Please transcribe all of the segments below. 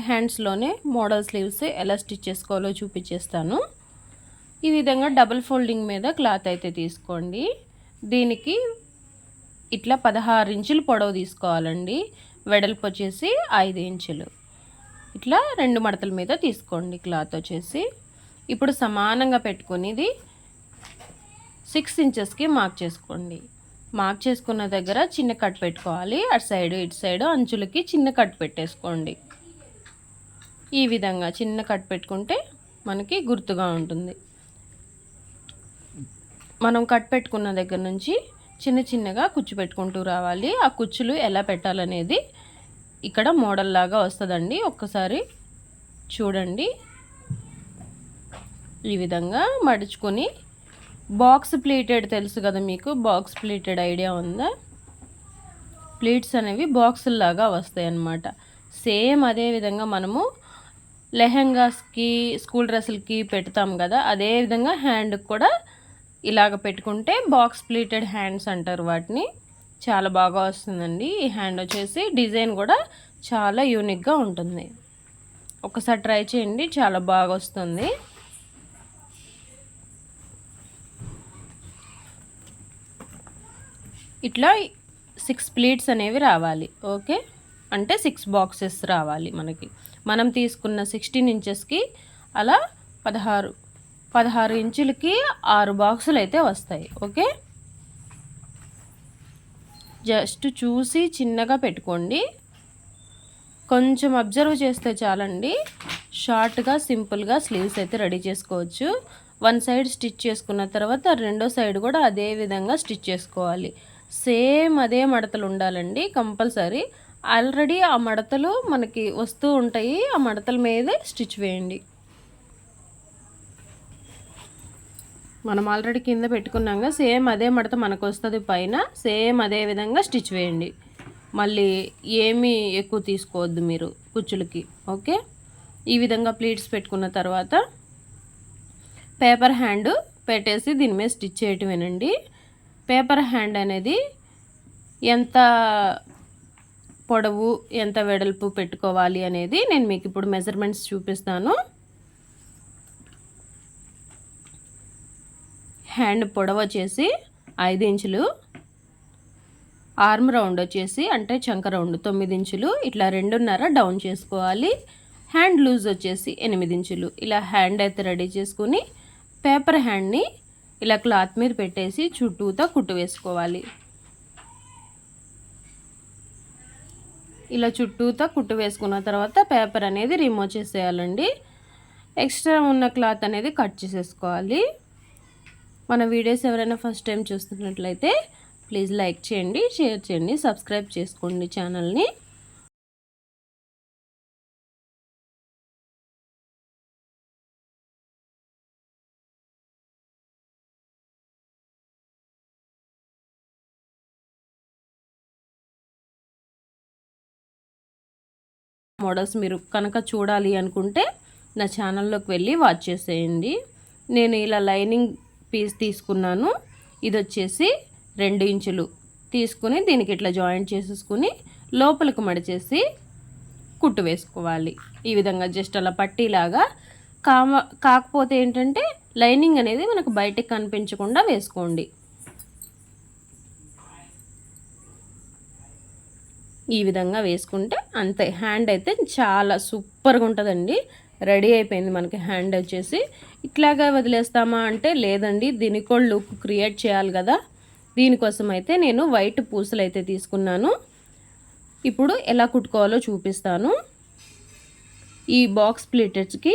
హ్యాండ్స్లోనే model sleeves ఎలా stitch చేసుకోవాలో చూపించేస్తాను. ఈ విధంగా డబుల్ ఫోల్డింగ్ మీద క్లాత్ అయితే తీసుకోండి. దీనికి ఇట్లా 16 ఇంచులు పొడవు తీసుకోవాలండి. వెడల్పు వచ్చేసి 5 ఇంచులు. ఇట్లా 2 మడతల మీద తీసుకోండి క్లాత్ వచ్చేసి. ఇప్పుడు సమానంగా పెట్టుకుని ఇది 6 ఇంచెస్కి మార్క్ చేసుకోండి. మార్క్ చేసుకున్న దగ్గర చిన్న కట్ పెట్టుకోవాలి. అటు సైడు ఇటు సైడు అంచులకి చిన్న కట్ పెట్టేసుకోండి. ఈ విధంగా చిన్న కట్ పెట్టుకుంటే మనకి గుర్తుగా ఉంటుంది. మనం కట్ పెట్టుకున్న దగ్గర నుంచి చిన్న చిన్నగా కుచ్చు పెట్టుకుంటూ రావాలి. ఆ కుచ్చులు ఎలా పెట్టాలనేది ఇక్కడ మోడల్ లాగా వస్తుందండి. ఒక్కసారి చూడండి. ఈ విధంగా మడుచుకొని బాక్స్ ప్లీటెడ్ తెలుసు కదా మీకు, బాక్స్ ప్లీటెడ్ ఐడియా ఉందా? ప్లీట్స్ అనేవి బాక్సుల్లాగా వస్తాయి అన్నమాట. సేమ్ అదే విధంగా మనము లెహెంగాస్కి స్కూల్ డ్రెస్సులకి పెడతాం కదా, అదే విధంగా హ్యాండ్కి కూడా ఇలాగ పెట్టుకుంటే బాక్స్ ప్లీటెడ్ హ్యాండ్స్ అంటారు వాటిని. చాలా బాగా వస్తుందండి. ఈ హ్యాండ్ వచ్చేసి డిజైన్ కూడా చాలా యూనిక్గా ఉంటుంది. ఒకసారి ట్రై చేయండి, చాలా బాగా వస్తుంది. ఇట్లా 6 ప్లీట్స్ అనేవి రావాలి. ఓకే, అంటే 6 బాక్సెస్ రావాలి మనకి. మనం తీసుకున్న 16 ఇంచెస్కి అలా 16 ఇంచులకి 6 బాక్సులు అయితే వస్తాయి. ఓకే, జస్ట్ చూసి చిన్నగా పెట్టుకోండి. కొంచెం అబ్జర్వ్ చేస్తే చాలండి. షార్ట్గా సింపుల్గా స్లీవ్స్ అయితే రెడీ చేసుకోవచ్చు. 1 సైడ్ స్టిచ్ చేసుకున్న తర్వాత రెండో సైడ్ కూడా అదే విధంగా స్టిచ్ చేసుకోవాలి. సేమ్ అదే మడతలు ఉండాలండి కంపల్సరీ. ఆల్రెడీ ఆ మడతలు మనకి వస్తూ ఉంటాయి, ఆ మడతల మీదే స్టిచ్ వేయండి. మనం ఆల్రెడీ కింద పెట్టుకున్నాక సేమ్ అదే మడత మనకు వస్తుంది పైన. సేమ్ అదే విధంగా స్టిచ్ వేయండి. మళ్ళీ ఏమీ ఎక్కువ తీసుకోవద్దు మీరు కుచ్చులకి. ఓకే, ఈ విధంగా ప్లీట్స్ పెట్టుకున్న తర్వాత పేపర్ హ్యాండ్ పెట్టేసి దీని మీద స్టిచ్ చేయటమేనండి. పేపర్ హ్యాండ్ అనేది ఎంత పొడవు ఎంత వెడల్పు పెట్టుకోవాలి అనేది నేను మీకు ఇప్పుడు మెజర్మెంట్స్ చూపిస్తాను. హ్యాండ్ పొడవు వచ్చేసి 5 ఇంచులు, ఆర్మ్ రౌండ్ వచ్చేసి అంటే చంక రౌండ్ 9 ఇంచులు. ఇట్లా 2.5 డౌన్ చేసుకోవాలి. హ్యాండ్ లూజ్ వచ్చేసి 8 ఇంచులు. ఇలా హ్యాండ్ అయితే రెడీ చేసుకుని పేపర్ హ్యాండ్ని ఇలా క్లాత్ మీద పెట్టేసి చుట్టూతా కుట్టు వేసుకోవాలి. ఇలా చుట్టూతా కుట్టు వేసుకున్న తర్వాత పేపర్ అనేది రిమూవ్ చేసేయాలండి. ఎక్స్ట్రా ఉన్న క్లాత్ అనేది కట్ చేసేసుకోవాలి. మన వీడియోస్ ఎవరైనా ఫస్ట్ టైం చూస్తున్నట్లయితే ప్లీజ్ లైక్ చేయండి, షేర్ చేయండి, సబ్స్క్రైబ్ చేసుకోండి ఛానల్ని. మోడల్స్ మీరు కనుక చూడాలి అనుకుంటే నా ఛానల్లోకి వెళ్ళి వాచ్ చేసేయండి. నేను ఇలా లైనింగ్ పీస్ తీసుకున్నాను. ఇది వచ్చేసి 2 ఇంచులు తీసుకుని దీనికి ఇట్లా జాయింట్ చేసేసుకుని లోపలికి మడిచేసి కుట్టు వేసుకోవాలి. ఈ విధంగా జస్ట్ అలా పట్టీలాగా. కాకపోతే ఏంటంటే లైనింగ్ అనేది మనకు బయటకు కనిపించకుండా వేసుకోండి. ఈ విధంగా వేసుకుంటే అంతే. హ్యాండ్ అయితే చాలా సూపర్గా ఉంటుందండి. రెడీ అయిపోయింది మనకి హ్యాండ్ వచ్చేసి. ఇట్లాగా వదిలేస్తామా అంటే లేదండి, దీనికి కూడా లుక్ క్రియేట్ చేయాలి కదా. దీనికోసం అయితే నేను వైట్ పూసలు అయితే తీసుకున్నాను. ఇప్పుడు ఎలా కుట్టుకోవాలో చూపిస్తాను. ఈ బాక్స్ ప్లీటెడ్స్కి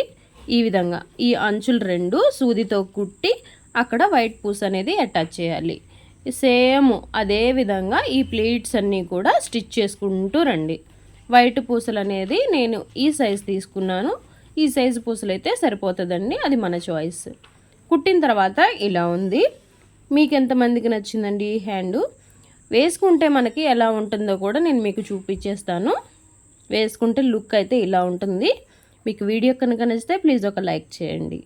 ఈ విధంగా ఈ అంచులు 2 సూదితో కుట్టి అక్కడ వైట్ పూస అనేది అటాచ్ చేయాలి. సేమ్ అదే విధంగా ఈ ప్లీట్స్ అన్నీ కూడా స్టిచ్ చేసుకుంటూ రండి. వైట్ పూసలు అనేది నేను ఈ సైజు తీసుకున్నాను. ఈ సైజు పూసలు అయితే సరిపోతుందండి, అది మన చాయిస్. కుట్టిన తర్వాత ఇలా ఉంది. మీకు ఎంతమందికి నచ్చిందండి ఈ హ్యాండ్? వేసుకుంటే మనకి ఎలా ఉంటుందో కూడా నేను మీకు చూపించేస్తాను. వేసుకుంటే లుక్ అయితే ఇలా ఉంటుంది. మీకు వీడియో కనుక నచ్చితే ప్లీజ్ ఒక లైక్ చేయండి.